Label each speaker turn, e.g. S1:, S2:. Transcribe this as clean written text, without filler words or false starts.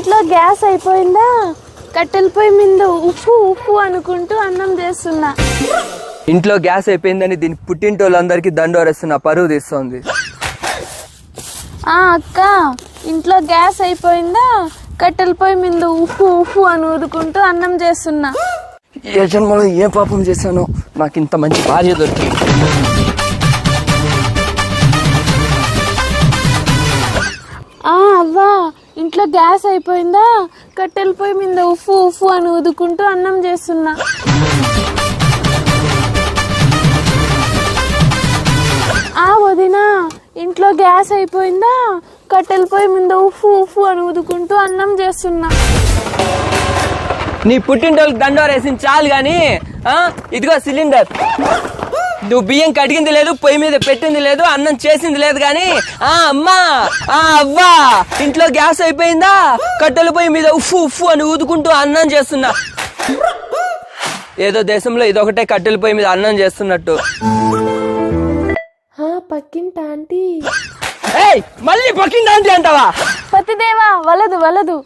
S1: ఇంట్లో గ్యాస్ అయిపోయిందా, కట్టెల పొయ్యి మీద ఉప్పు ఉప్పు అనుకుంటూ అన్నం చేస్తున్నా.
S2: ఇంట్లో గ్యాస్ అయిపోయిందని దీని పుట్టింటోళ్ళందరికీ దండోరేస్తున్నా, పరువు తీస్తోంది.
S1: అక్క, ఇంట్లో గ్యాస్ అయిపోయిందా, కట్టెల పొయ్యి మీద ఉప్పు ఉప్పు అని ఊదుకుంటూ అన్నం చేస్తున్నా.
S2: ఏ జన్మలో ఏం పాపం చేశానో నాకు ఇంత మంచి భార్య దొరికింది.
S1: అవ్వా, ఇంట్లో గ్యాస్ అయిపోయిందా, కట్టెల పొయ్యి మీద ఉప్పు ఉప్పు అని ఊదుకుంటూ అన్నం చేస్తున్నా. వదినా, ఇంట్లో గ్యాస్ అయిపోయిందా, కట్టెల పొయ్యి మీద ఉప్పు ఉప్పు అని ఊదుకుంటూ అన్నం చేస్తున్నా.
S2: నీ పుట్టింటోళ్ళకి దండోరేసింది చాలు గాని, ఇదిగో సిలిండర్. నువ్వు బియ్యం కడిగింది లేదు, పొయ్యి మీద పెట్టింది లేదు, అన్నం చేసింది లేదు గాని, అమ్మా అవ్వా, ఇంట్లో గ్యాస్ అయిపోయిందా, కట్టెల పొయ్యి మీద ఉఫ్ఫు ఉఫ్ఫు అని ఊదుకుంటూ అన్నం చేస్తున్నా. ఏదో దేశంలో ఇదొకటే కట్టెల పొయ్యి మీద అన్నం చేస్తున్నట్టు.
S1: పక్కింటి ఆంటీ.
S2: మళ్ళీ పక్కింటి ఆంటీ అంటావా?
S1: పతిదేవా, వలదు వలదు.